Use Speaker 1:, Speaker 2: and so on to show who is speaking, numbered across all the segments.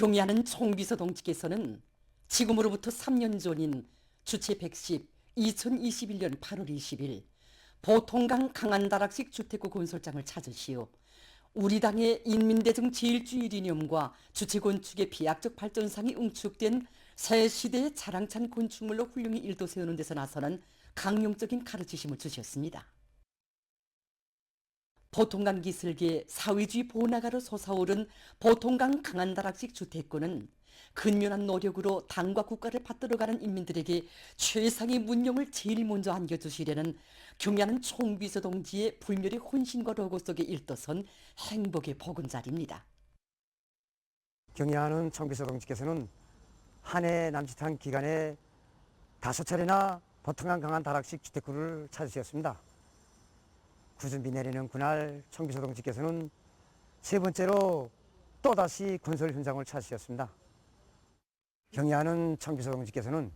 Speaker 1: 경의하는 총비서 동지께서는 지금으로부터 3년 전인 주체 110 2021년 8월 20일 보통강 강한다락식 주택구 건설장을 찾으시어 우리 당의 인민대중 제일주의 이념과 주체 건축의 비약적 발전상이 응축된 새 시대의 자랑찬 건축물로 훌륭히 일도 세우는 데서 나서는 강용적인 가르치심을 주셨습니다. 보통강 기슭의 사회주의 번화가로 솟아오른 보통강 강한다락식 주택구는 근면한 노력으로 당과 국가를 받들어가는 인민들에게 최상의 문명을 제일 먼저 안겨주시려는 경의하는 총비서 동지의 불멸의 혼신과 로고 속에 일떠선 행복의 보금자리입니다.
Speaker 2: 경의하는 총비서 동지께서는 한 해 남짓한 기간에 5차례나 보통강 강한다락식 주택구를 찾으셨습니다. 구준비 내리는 그날 총비서 동지께서는 세 번째로 또다시 건설 현장을 찾으셨습니다. 경의하는 총비서 동지께서는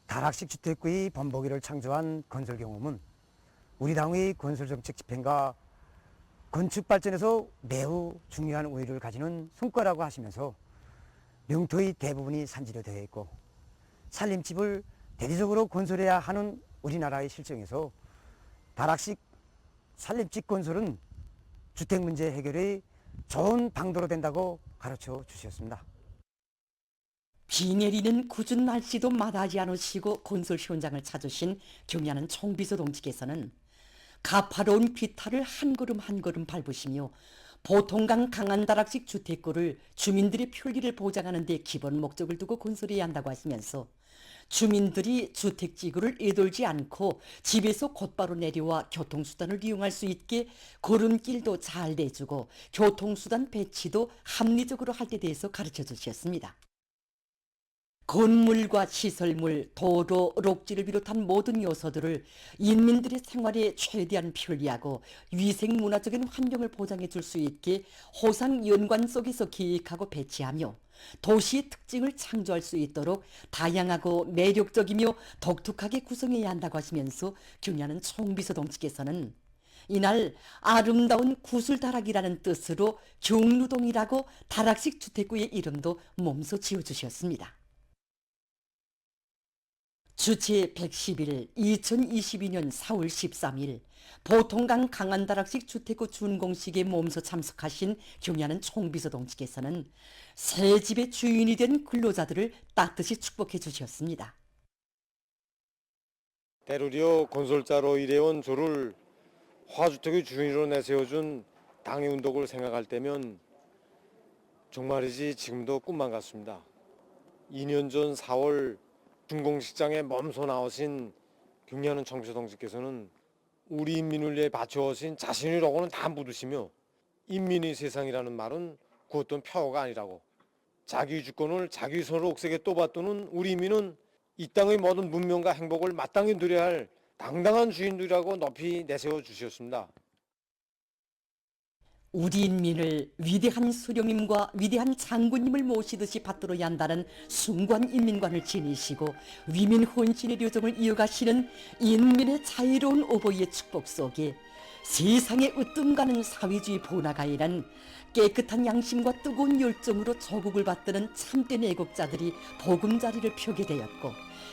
Speaker 2: 다락식 주택구의 범보기를 창조한 건설 경험은 우리 당의 건설정책 집행과 건축 발전에서 매우 중요한 우위를 가지는 성과라고 하시면서 영토의 대부분이 산지로 되어 있고 산림집을 대대적으로 건설해야 하는 우리나라의 실정에서 다락식 산림집 건설은 주택 문제 해결의 좋은 방도로 된다고 가르쳐 주셨습니다.
Speaker 1: 비 내리는 궂은 날씨도 마다하지 않으시고 건설 현장을 찾으신 경의하는 총비서 동지께서는 가파로운 비탈을 한 걸음 한 걸음 밟으시며 보통강 강한다락식 주택구를 주민들의 편리를 보장하는 데 기본 목적을 두고 건설해야 한다고 하시면서 주민들이 주택지구를 애돌지 않고 집에서 곧바로 내려와 교통수단을 이용할 수 있게 걸음길도 잘 내주고 교통수단 배치도 합리적으로 할 때 대해서 가르쳐 주셨습니다. 건물과 시설물, 도로, 록지를 비롯한 모든 요소들을 인민들의 생활에 최대한 편리하고 위생 문화적인 환경을 보장해 줄 수 있게 호상 연관 속에서 기획하고 배치하며 도시의 특징을 창조할 수 있도록 다양하고 매력적이며 독특하게 구성해야 한다고 하시면서 경의하는 총비서 동지께서는 이날 아름다운 구슬다락이라는 뜻으로 경루동이라고 다락식 주택구의 이름도 몸소 지어주셨습니다. 주체 111 2022년 4월 13일 보통강 강한다락식 주택구 준공식에 몸소 참석하신 경의하는 총비서 동지께서는 새 집의 주인이 된 근로자들을 따뜻이 축복해 주셨습니다.
Speaker 3: 때로리어 건설자로 일해온 저를 화주택의 주인으로 내세워준 당의 운동을 생각할 때면 정말이지 지금도 꿈만 같습니다. 2년 전 4월 준공식장에 몸소 나오신 경의하는 총비서 동지께서는 우리 인민을 위해 바쳐오신 자신의 로고는 다 묻으시며 인민의 세상이라는 말은 그 어떤 표어가 아니라고 자기 주권을 자기 손으로 옥색에 떠받드는 우리 인민은 이 땅의 모든 문명과 행복을 마땅히 누려야 할 당당한 주인들이라고 높이 내세워 주셨습니다.
Speaker 1: 우리 인민을 위대한 수령님과 위대한 장군님을 모시듯이 받들어야 한다는 숭고한 인민관을 지니시고 위민 헌신의 요정을 이어가시는 인민의 자유로운 어버이의 축복 속에 세상에 으뜸가는 사회주의 번화가에는 깨끗한 양심과 뜨거운 열정으로 조국을 받드는 참된 애국자들이 보금자리를 펴게 되었고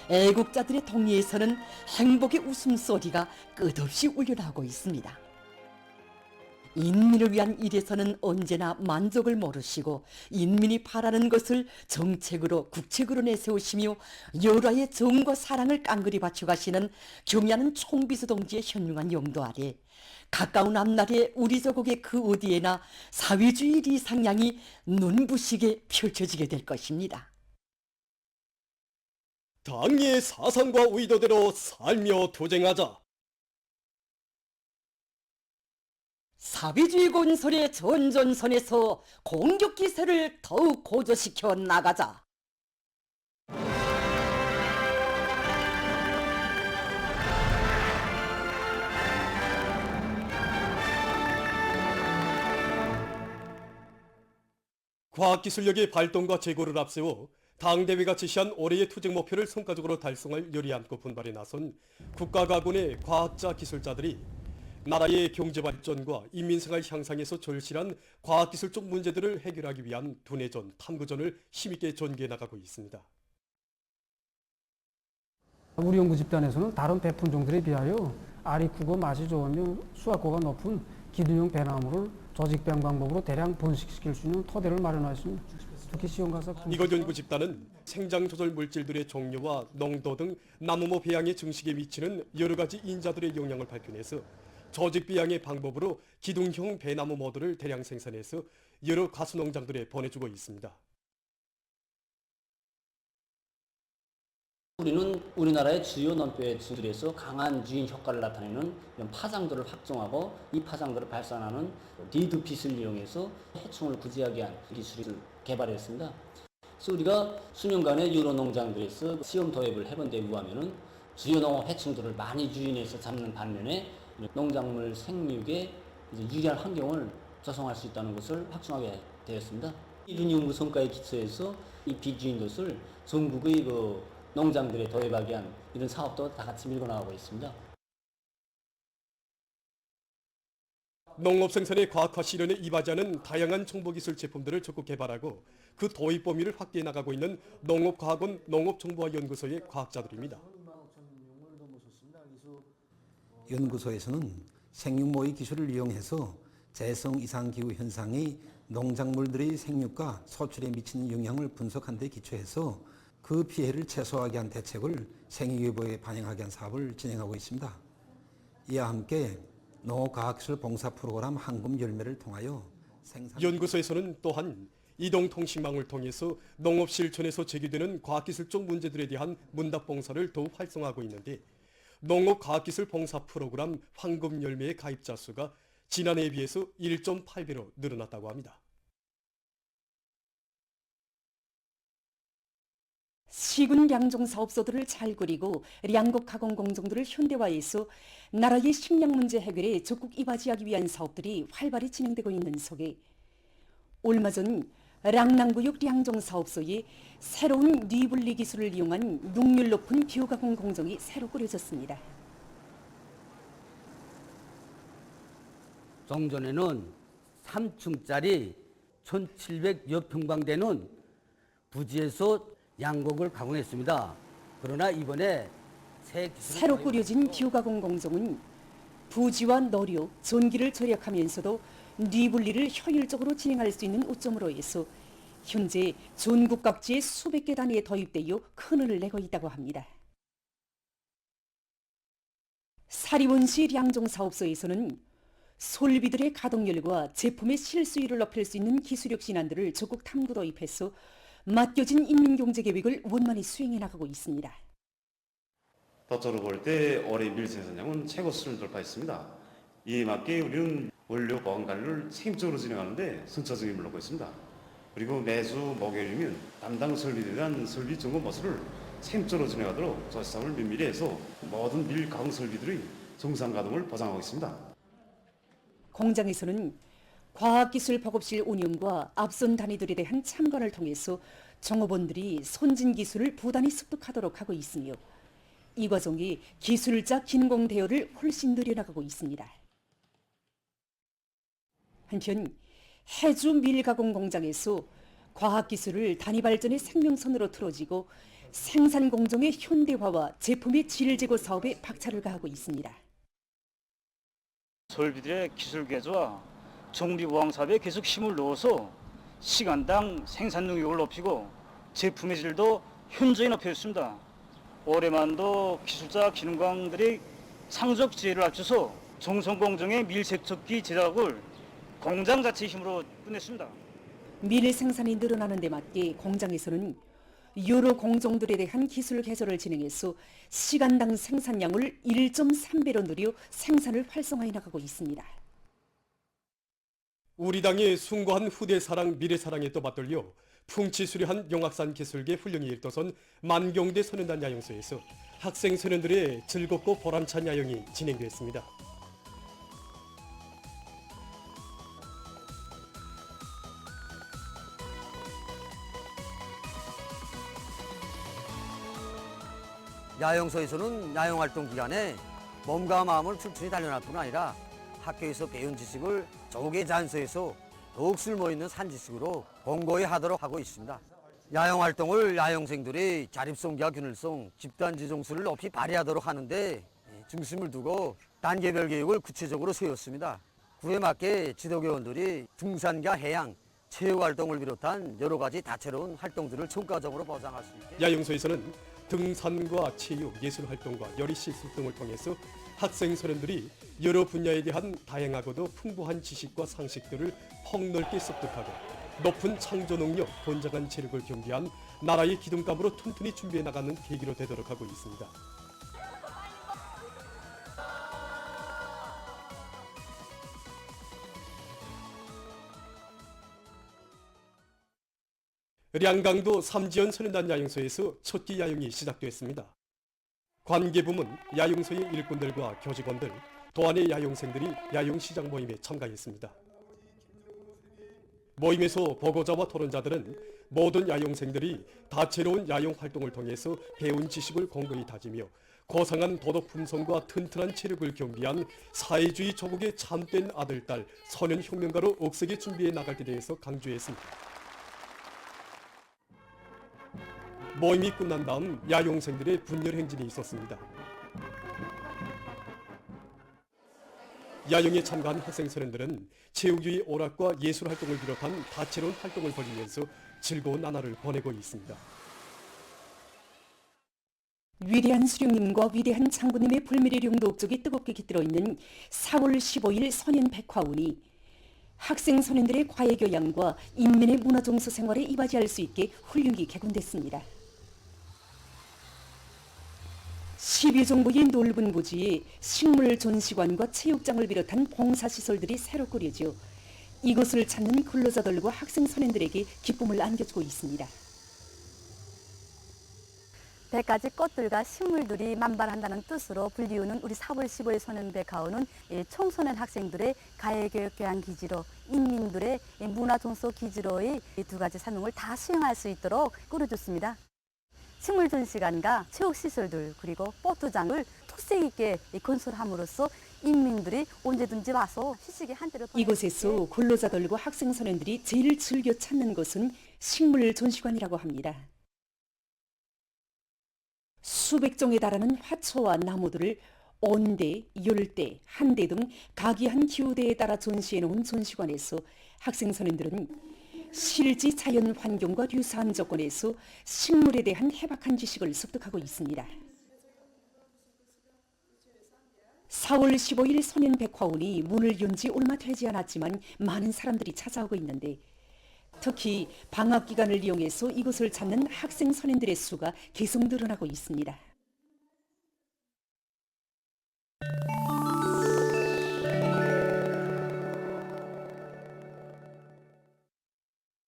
Speaker 1: 애국자들의 동리에서는 행복의 웃음소리가 끝없이 울려나오고 있습니다. 인민을 위한 일에서는 언제나 만족을 모르시고 인민이 바라는 것을 정책으로 국책으로 내세우시며 여라의 정과 사랑을 깡그리 바쳐가시는 경의하는 총비서 동지의 현명한 용도 아래 가까운 앞날에 우리 조국의 그 어디에나 사회주의 리상향이 눈부시게 펼쳐지게 될 것입니다.
Speaker 4: 당의 사상과 의도대로 살며 도쟁하자.
Speaker 1: 사회주의 건설의 전전선에서 공격 기세를 더욱 고조시켜 나가자.
Speaker 4: 과학기술력의 발동과 제고를 앞세워 당대회가 제시한 올해의 투쟁 목표를 성과적으로 달성할 열의 안고 분발에 나선 국가가군의 과학자 기술자들이 나라의 경제 발전과 인민생활 향상에서 절실한 과학기술적 문제들을 해결하기 위한 두뇌전, 탐구전을 힘있게 전개해 나가고 있습니다.
Speaker 5: 우리 연구 집단에서는 다른 배품종들에 비하여 알이 크고 맛이 좋으며 수확고가 높은 기둥형 배나무를 조직배양 방법으로 대량 번식시킬 수 있는 토대를 마련하시니 특히 시험가사
Speaker 4: 이것 연구 집단은 생장 조절 물질들의 종류와 농도 등 나무모 배양의 증식에 미치는 여러 가지 인자들의 영향을 밝혀내서 조직 배양의 방법으로 기둥형 배나무 모들을 대량 생산해서 여러 가수 농장들에 보내주고 있습니다.
Speaker 6: 우리는 우리나라의 주요 논배들에서 강한 유인 효과를 나타내는 이런 파장들을 확정하고 이 파장들을 발산하는 디드핏을 이용해서 해충을 구제하게 한 기술을 개발했습니다. 그래서 우리가 수년간의 여러 농장들에서 시험 도입을 해본 데 의하면은 주요 농업 해충들을 많이 유인해서 잡는 반면에 농작물 생육에 유리한 환경을 조성할 수 있다는 것을 확정하게 되었습니다. 이런 연구 성과에 기초해서 이 비주인돛을 전국의 농장들에 도입하기 위한 이런 사업도 다 같이 밀고 나가고 있습니다.
Speaker 4: 농업 생산의 과학화 실현에 이바지하는 다양한 정보기술 제품들을 적극 개발하고 그 도입 범위를 확대해 나가고 있는 농업과학원 농업정보화연구소의 과학자들입니다.
Speaker 7: 연구소에서는 생육모의 기술을 이용해서 재성 이상기후 현상이 농작물들의 생육과 소출에 미치는 영향을 분석한 데 기초해서 그 피해를 최소화하기 위한 대책을 생육예보에 반영하기 위한 사업을 진행하고 있습니다. 이와 함께 농업과학기술 봉사 프로그램 황금 열매를 통하여
Speaker 4: 연구소에서는 또한 이동통신망을 통해서 농업 실천에서 제기되는 과학기술적 문제들에 대한 문답 봉사를 더욱 활성화하고 있는데 농업과학기술 봉사 프로그램 황금 열매의 가입자 수가 지난해에 비해서 1.8배로 늘어났다고 합니다.
Speaker 1: 시군 량종 사업소들을 잘 꾸리고 량곡 가공 공정들을 현대화해서 나라의 식량 문제 해결에 적극 이바지하기 위한 사업들이 활발히 진행되고 있는 속에 얼마 전 랑낭구역 량종 사업소에 새로운 뉘분리 기술을 이용한 능률 높은 비오가공 공정이 새로 꾸려졌습니다.
Speaker 8: 종전에는 3층짜리 1700여 평방되는 부지에서 양곡을 가공했습니다. 그러나 이번에
Speaker 1: 새로 꾸려진 비오가공 공정은 부지와 노료, 전기를 절약하면서도 뉘분리를 효율적으로 진행할 수 있는 오점으로 해서 현재 전국 각지에 수백 개 단위에 도입되어 큰 흥을 내고 있다고 합니다. 사리원시 량종 사업소에서는 솔비들의 가동률과 제품의 실수율을 높일 수 있는 기술력 진안들을 적극 탐구 도입해서 맡겨진 인민경제계획을 원만히 수행해 나가고 있습니다.
Speaker 9: 덧자로 볼 때 올해 밀 생산량은 최고 수준을 돌파했습니다. 이에 맞게 우리는 원료 보관 관리를 책임적으로 진행하는데 선차적인 힘을 놓고 있습니다. 그리고 매주 목요일이면 담당 설비에 대한 설비 점검 보수를 책임적으로 진행하도록 조사상을 면밀히 해서 모든 밀 가공 설비들의 정상 가동을 보장하고 있습니다.
Speaker 1: 공장에서는 과학기술 보급실 운영과 앞선 단위들에 대한 참관을 통해서 종업원들이 선진 기술을 부단히 습득하도록 하고 있으며 이 과정이 기술자 긴공 대여를 훨씬 늘려나가고 있습니다. 한편 해주 밀가공 공장에서 과학기술을 단위 발전의 생명선으로 틀어지고 생산 공정의 현대화와 제품의 질 제고 사업에 박차를 가하고 있습니다.
Speaker 10: 설비들의 기술 개조와 정비 보강 사업에 계속 힘을 넣어서 시간당 생산 능력을 높이고 제품의 질도 현저히 높여줬습니다. 올해만도 기술자 기능광들이 상적 지혜를 합쳐서 정성 공정의 밀 세척기 제작을 공장 자체의 힘으로 끝냈습니다.
Speaker 1: 밀 생산이 늘어나는 데 맞게 공장에서는 여러 공정들에 대한 기술 개조를 진행해서 시간당 생산량을 1.3배로 늘려 생산을 활성화해 나가고 있습니다.
Speaker 4: 우리 당의 숭고한 후대 사랑, 미래 사랑에 또 맞들려 풍치수려한 영악산 기술계 훈련이 일도선 만경대 소년단 야영소에서 학생 소년들의 즐겁고 보람찬 야영이 진행됐습니다.
Speaker 2: 야영소에서는 야영활동 기간에 몸과 마음을 출출히 단련할 뿐 아니라 학교에서 배운 지식을 조국의 잔소에서 더욱 쓸모있는 산지식으로 공고히 하도록 하고 있습니다. 야영활동을 야영생들이 자립성과 균일성, 집단지정수를 높이 발휘하도록 하는데 중심을 두고 단계별 계획을 구체적으로 세웠습니다. 그에 맞게 지도교원들이 등산과 해양, 체육활동을 비롯한 여러 가지 다채로운 활동들을 총과적으로 보장할 수 있게
Speaker 4: 야영소에서는 등산과 체육, 예술활동과 요리 실습 등을 통해서 학생 소년들이 여러 분야에 대한 다양하고도 풍부한 지식과 상식들을 폭넓게 습득하고 높은 창조 능력, 건장한 체력을 겸비한 나라의 기둥감으로 튼튼히 준비해 나가는 계기로 되도록 하고 있습니다. 량강도 삼지연 소년단 야영소에서 첫 끼 야영이 시작됐습니다. 관계부문, 야영소의 일꾼들과 교직원들, 도안의 야영생들이 야영시장 모임에 참가했습니다. 모임에서 보고자와 토론자들은 모든 야영생들이 다채로운 야영 활동을 통해서 배운 지식을 공고히 다지며 고상한 도덕 품성과 튼튼한 체력을 겸비한 사회주의 조국의 참된 아들, 딸, 소년혁명가로 억세게 준비해 나갈 때 대해서 강조했습니다. 모임이 끝난 다음 야영생들의 분열 행진이 있었습니다. 야영에 참가한 학생 소년들은 체육주의 오락과 예술활동을 비롯한 다채로운 활동을 벌이면서 즐거운 나날을 보내고 있습니다.
Speaker 1: 위대한 수령님과 위대한 장군님의 불멸의 용도업적이 뜨겁게 깃들어 있는 4월 15일 선인 백화운이 학생 소년들의 과외교양과 인민의 문화종서 생활에 이바지할 수 있게 훌륭히 개관됐습니다. 10여 정도의 넓은 부지에 식물 전시관과 체육장을 비롯한 봉사시설들이 새로 꾸려져 이곳을 찾는 근로자들과 학생 소년들에게 기쁨을 안겨주고 있습니다.
Speaker 11: 100가지 꽃들과 식물들이 만발한다는 뜻으로 불리우는 우리 4월 15일 소년백화원은 청소년 학생들의 가해교육교양기지로 인민들의 문화종서 기지로의 두 가지 사명을 다 수행할 수 있도록 꾸려줬습니다. 식물 전시관과 체육시설들 그리고 버스장을 특색 있게 건설함으로써 인민들이 언제든지 와서 휴식의 한때를
Speaker 1: 이곳에서 근로자들과 학생 소년들이 제일 즐겨 찾는 곳은 식물 전시관이라고 합니다. 수백 종에 달하는 화초와 나무들을 온대, 열대, 한대 등 각이한 기후대에 따라 전시해 놓은 전시관에서 학생 소년들은 실지 자연 환경과 유사한 조건에서 식물에 대한 해박한 지식을 습득하고 있습니다. 4월 15일 선인백화운이 문을 연 지 얼마 되지 않았지만 많은 사람들이 찾아오고 있는데 특히 방학 기간을 이용해서 이곳을 찾는 학생 선인들의 수가 계속 늘어나고 있습니다.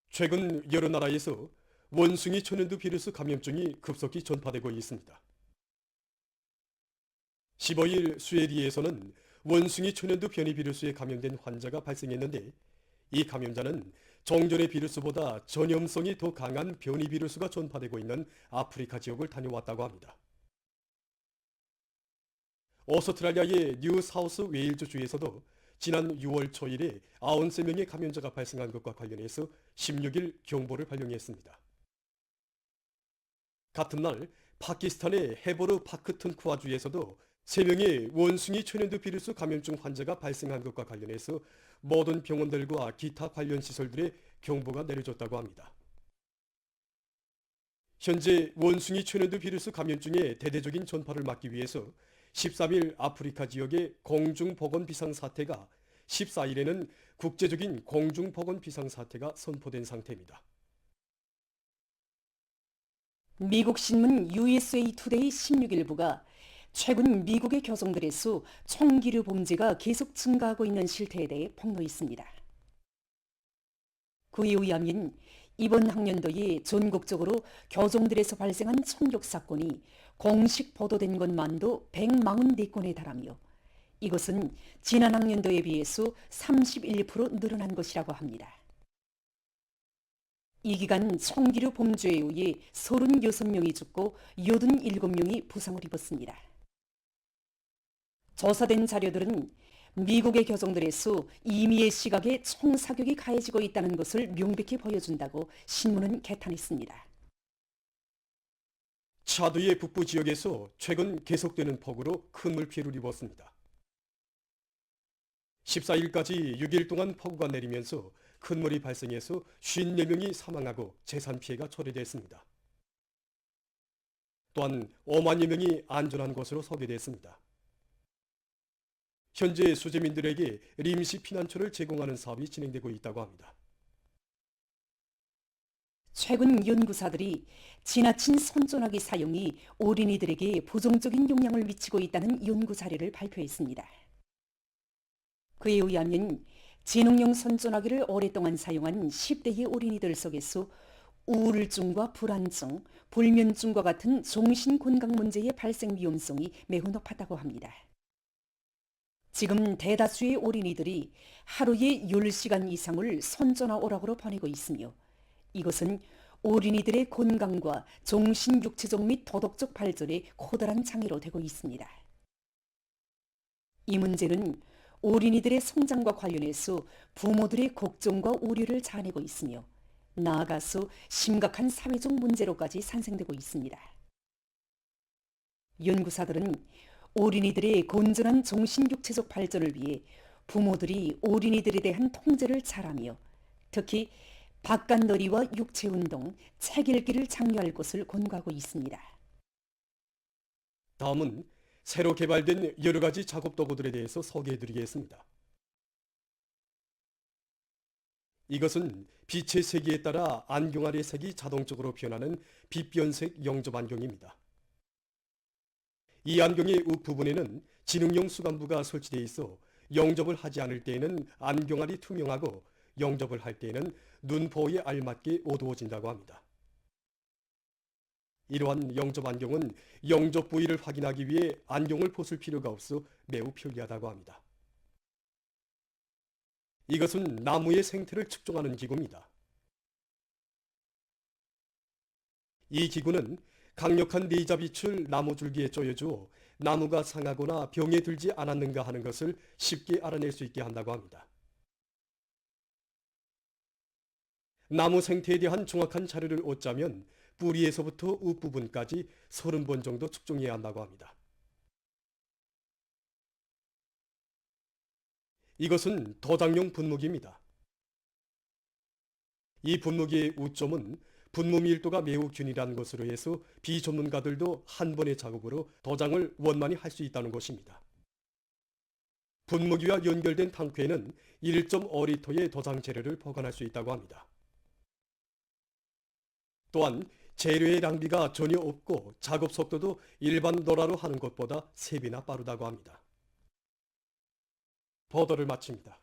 Speaker 4: 최근 여러 나라에서 원숭이 천연두 비루스 감염증이 급속히 전파되고 있습니다. 15일 스웨디에서는 원숭이 천연두 변이 비루스에 감염된 환자가 발생했는데 이 감염자는 종전의 비루스보다 전염성이 더 강한 변이 비루스가 전파되고 있는 아프리카 지역을 다녀왔다고 합니다. 오스트랄리아의 뉴사우스 웨일즈 주에서도 지난 6월 초일에 93명의 감염자가 발생한 것과 관련해서 16일 경보를 발령했습니다. 같은 날 파키스탄의 헤보르 파크튼쿠아주에서도 3명의 원숭이 천연두 비루스 감염증 환자가 발생한 것과 관련해서 모든 병원들과 기타 관련 시설들에 경보가 내려졌다고 합니다. 현재 원숭이 천연두 비루스 감염증의 대대적인 전파를 막기 위해서 13일 아프리카 지역의 공중보건 비상사태가 14일에는 국제적인 공중보건 비상사태가 선포된 상태입니다.
Speaker 1: 미국 신문 USA 투데이 16일부가 최근 미국의 교정들에서 총기류 범죄가 계속 증가하고 있는 실태에 대해 폭로했습니다. 그에 의하면 이번 학년도에 전국적으로 교정들에서 발생한 총격 사건이 공식 보도된 것만도 144건에 달하며 이것은 지난 학년도에 비해서 31% 늘어난 것이라고 합니다. 이 기간 총기류 범죄에 의해 36명이 죽고 87명이 부상을 입었습니다. 조사된 자료들은 미국의 교정들에서 이미의 시각에 총사격이 가해지고 있다는 것을 명백히 보여준다고 신문은 개탄했습니다.
Speaker 4: 차드의 북부 지역에서 최근 계속되는 폭우로 큰 물피해를 입었습니다. 14일까지 6일 동안 폭우가 내리면서 큰 물이 발생해서 54명이 사망하고 재산 피해가 초래됐습니다. 또한 5만여 명이 안전한 곳으로 소개됐습니다. 현재 수재민들에게臨時 피난처를 제공하는 사업이 진행되고 있다고 합니다.
Speaker 1: 최근 연구사들이 지나친 손전화기 사용이 어린이들에게 부정적인 영향을 미치고 있다는 연구 자료를 발표했습니다. 그에 의하면 지능형 손전화기를 오랫동안 사용한 10대의 어린이들 속에서 우울증과 불안증, 불면증과 같은 정신건강 문제의 발생 위험성이 매우 높았다고 합니다. 지금 대다수의 어린이들이 하루에 10시간 이상을 손전화 오락으로 보내고 있으며 이것은 어린이들의 건강과 정신, 육체적 및 도덕적 발전에 커다란 장애로 되고 있습니다. 이 문제는 어린이들의 성장과 관련해서 부모들의 걱정과 우려를 자아내고 있으며 나아가서 심각한 사회적 문제로까지 산생되고 있습니다. 연구사들은 어린이들의 건전한 정신, 육체적 발전을 위해 부모들이 어린이들에 대한 통제를 잘하며 특히 바깥놀이와 육체운동, 책 읽기를 장려할 것을 권고하고 있습니다.
Speaker 4: 다음은 새로 개발된 여러 가지 작업 도구들에 대해서 소개해드리겠습니다. 이것은 빛의 세기에 따라 안경 아래 색이 자동적으로 변하는 빛변색 영접 안경입니다. 이 안경의 우부분에는 지능용 수감부가 설치되어 있어 영접을 하지 않을 때에는 안경알이 투명하고 영접을 할 때에는 눈 보호에 알맞게 어두워진다고 합니다. 이러한 영접 안경은 영접 부위를 확인하기 위해 안경을 벗을 필요가 없어 매우 편리하다고 합니다. 이것은 나무의 생태를 측정하는 기구입니다. 이 기구는 강력한 레이저 빛을 나무 줄기에 쪼여주어 나무가 상하거나 병에 들지 않았는가 하는 것을 쉽게 알아낼 수 있게 한다고 합니다. 나무 생태에 대한 정확한 자료를 얻자면 뿌리에서부터 윗부분까지 30번 정도 측정해야 한다고 합니다. 이것은 도장용 분무기입니다. 이 분무기의 우점은 분무 밀도가 매우 균일한 것으로 해서 비전문가들도 한 번의 작업으로 도장을 원만히 할 수 있다는 것입니다. 분무기와 연결된 탕크에는 1.5리터의 도장 재료를 보관할 수 있다고 합니다. 또한 재료의 낭비가 전혀 없고 작업 속도도 일반 노라로 하는 것보다 3배나 빠르다고 합니다. 보도를 마칩니다.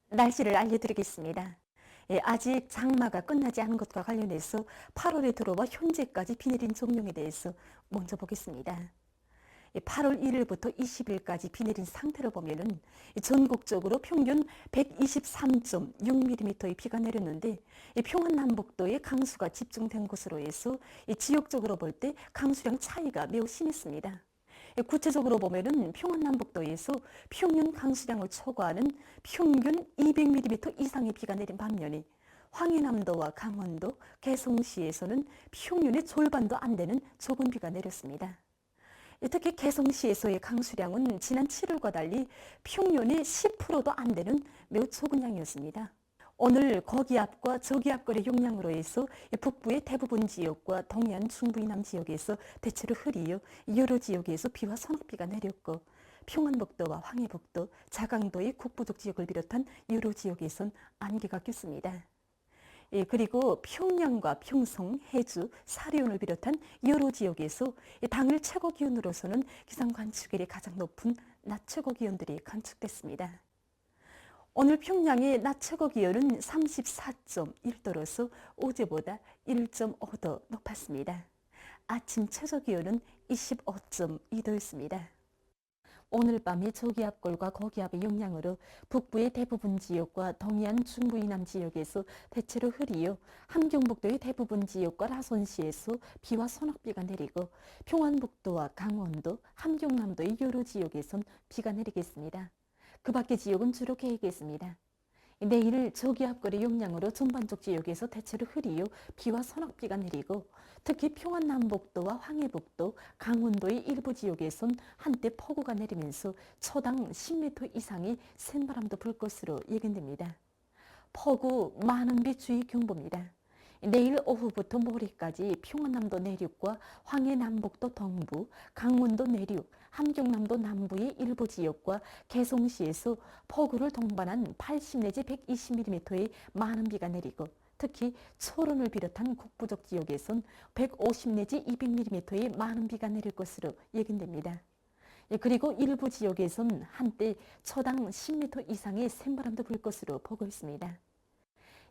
Speaker 12: 날씨를 알려드리겠습니다. 아직 장마가 끝나지 않은 것과 관련해서 8월에 들어와 현재까지 비 내린 정령에 대해서 먼저 보겠습니다. 8월 1일부터 20일까지 비 내린 상태를 보면은 전국적으로 평균 123.6mm의 비가 내렸는데 평안남북도에 강수가 집중된 곳으로 해서 지역적으로 볼 때 강수량 차이가 매우 심했습니다. 구체적으로 보면은 평안남북도에서 평균 강수량을 초과하는 평균 200mm 이상의 비가 내린 반면에 황해남도와 강원도, 개성시에서는 평균의 절반도 안 되는 적은 비가 내렸습니다. 특히 개성시에서의 강수량은 지난 7월과 달리 평균의 10%도 안 되는 매우 적은 양이었습니다. 오늘 거기압과 저기압거래 영향으로 해서 북부의 대부분 지역과 동해안 중부 이남 지역에서 대체로 흐리어 여러 지역에서 비와 소낙비가 내렸고 평안북도와 황해북도, 자강도의 국부족 지역을 비롯한 여러 지역에선 안개가 꼈습니다. 그리고 평양과 평성, 해주, 사리온을 비롯한 여러 지역에서 당일 최고 기온으로서는 기상 관측일이 가장 높은 낮 최고 기온들이 관측됐습니다. 오늘 평양의 낮 최고 기온은 34.1도로서 어제보다 1.5도 높았습니다. 아침 최저 기온은 25.2도였습니다. 오늘 밤에 저기압골과 거기압의 영향으로 북부의 대부분 지역과 동해안 중부 이남 지역에서 대체로 흐리요. 함경북도의 대부분 지역과 라선시에서 비와 소낙비가 내리고 평안북도와 강원도, 함경남도의 여러 지역에선 비가 내리겠습니다. 그 밖의 지역은 주로 개겠습니다. 내일 저기압골의 영향으로 전반적 지역에서 대체로 흐리요. 비와 소낙비가 내리고 특히 평안남북도와 황해북도, 강원도의 일부 지역에선 한때 폭우가 내리면서 초당 10m 이상의 센 바람도 불 것으로 예견됩니다. 폭우, 많은 비 주의 경보입니다. 내일 오후부터 모레까지 평안남도 내륙과 황해남북도 동부, 강원도 내륙, 함경남도 남부의 일부 지역과 개성시에서 폭우를 동반한 80 내지 120mm의 많은 비가 내리고 특히 초론을 비롯한 북부적 지역에선 150 내지 200mm의 많은 비가 내릴 것으로 예견됩니다. 그리고 일부 지역에선 한때 초당 10m 이상의 센바람도 불 것으로 보고 있습니다.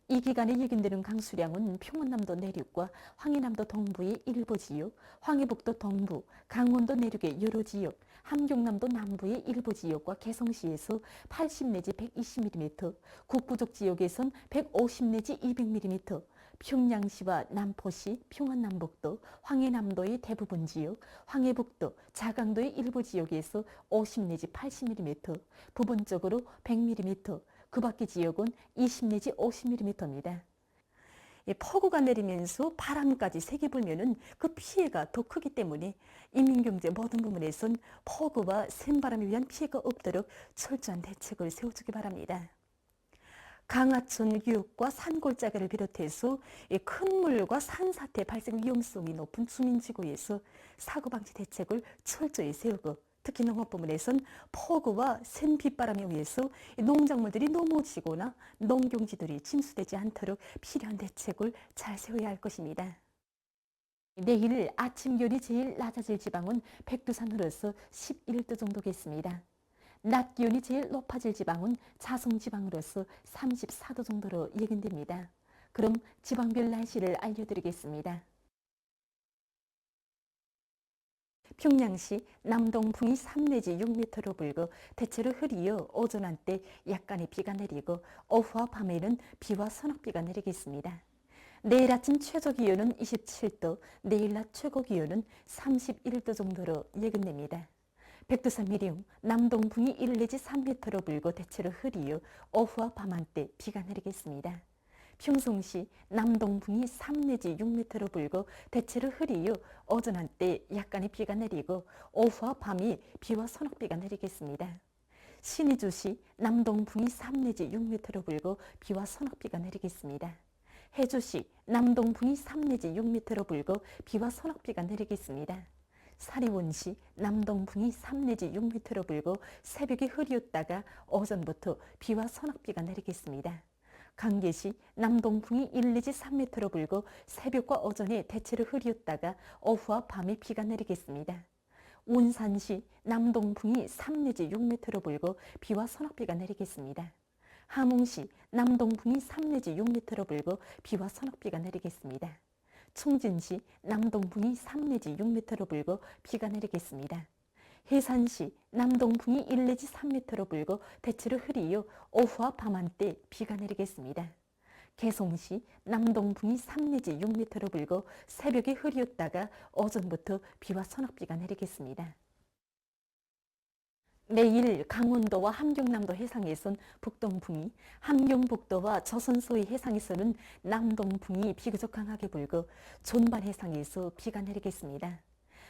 Speaker 12: 이 기간에 예견되는 강수량은 평안남도 내륙과 황해남도 동부의 일부 지역, 황해북도 동부, 강원도 내륙의 여러 지역, 함경남도 남부의 일부 지역과 개성시에서 80 내지 120mm, 북부적 지역에선 150 내지 200mm, 평양시와 남포시, 평안남북도, 황해남도의 대부분 지역, 황해북도, 자강도의 일부 지역에서 50 내지 80mm, 부분적으로 100mm, 그 밖의 지역은 20 내지 50mm입니다. 폭우가 내리면서 바람까지 세게 불면은 그 피해가 더 크기 때문에 인민경제 모든 부문에선 폭우와 센바람에 위한 피해가 없도록 철저한 대책을 세워주기 바랍니다. 강하천 유역과 산골짜기를 비롯해서 큰 물과 산사태 발생 위험성이 높은 주민지구에서 사고방지 대책을 철저히 세우고 특히 농업부문에선 폭우와 센 빗바람에 의해서 농작물들이 넘어지거나 농경지들이 침수되지 않도록 필요한 대책을 잘 세워야 할 것입니다. 내일 아침 기온이 제일 낮아질 지방은 백두산으로서 11도 정도겠습니다. 낮 기온이 제일 높아질 지방은 자성지방으로서 34도 정도로 예견됩니다. 그럼 지방별 날씨를 알려드리겠습니다. 평양시 남동풍이 3 내지 6m로 불고 대체로 흐리어 오전 한때 약간의 비가 내리고 오후와 밤에는 비와 소낙비가 내리겠습니다. 내일 아침 최저 기온은 27도, 내일 낮 최고 기온은 31도 정도로 예견됩니다. 백두산 미령 남동풍이 1 내지 3m로 불고 대체로 흐리어 오후와 밤 한때 비가 내리겠습니다. 평송시 남동풍이 3 내지 6m로 불고 대체로 흐리요. 오전 한때 약간의 비가 내리고 오후와 밤이 비와 소낙비가 내리겠습니다. 신의주시 남동풍이 3 내지 6m로 불고 비와 소낙비가 내리겠습니다. 해주시 남동풍이 3 내지 6m로 불고 비와 소낙비가 내리겠습니다. 사리원시 남동풍이 3 내지 6m로 불고 새벽에 흐리었다가 오전부터 비와 소낙비가 내리겠습니다. 강계시 남동풍이 1 내지 3m로 불고 새벽과 오전에 대체로 흐리었다가 오후와 밤에 비가 내리겠습니다. 운산시 남동풍이 3 내지 6m로 불고 비와 소낙비가 내리겠습니다. 함흥시 남동풍이 3 내지 6m로 불고 비와 소낙비가 내리겠습니다. 청진시 남동풍이 3 내지 6m로 불고 비가 내리겠습니다. 해산시 남동풍이 1 내지 3m로 불고 대체로 흐리요. 오후와 밤 한때 비가 내리겠습니다. 개성시 남동풍이 3 내지 6m로 불고 새벽에 흐리었다가 오전부터 비와 소낙비가 내리겠습니다. 내일 강원도와 함경남도 해상에선 북동풍이, 함경북도와 조선소의 해상에서는 남동풍이 비교적 강하게 불고 존발 해상에서 비가 내리겠습니다.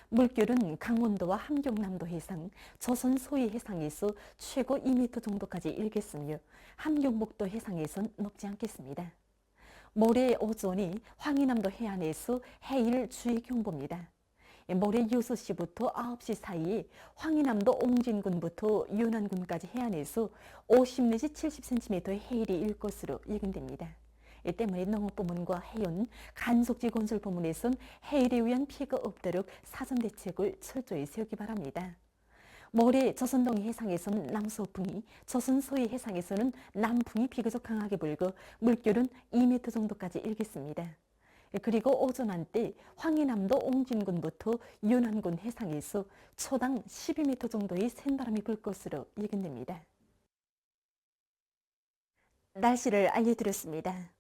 Speaker 12: 물결은 강원도와 함경남도 해상, 조선 소해 해상에서 최고 2m 정도까지 일겠으며 함경북도 해상에선 높지 않겠습니다. 모레 오전에 황해남도 해안에서 해일 주의 경보입니다. 모레 6시부터 9시 사이에 황해남도 옹진군부터 윤안군까지 해안에서 50 내지 70cm의 해일이 일 것으로 예견됩니다. 이 때문에 농업부문과 해운, 간속지 건설 부문에선 해일에 의한 피해가 없도록 사전 대책을 철저히 세우기 바랍니다. 모레 조선동해 해상에서는 남서풍이, 조선서해 해상에서는 남풍이 비교적 강하게 불고 물결은 2m 정도까지 일겠습니다. 그리고 오전 한때 황해남도 옹진군부터 윤안군 해상에서 초당 12m 정도의 센바람이 불 것으로 예견됩니다. 날씨를 알려드렸습니다.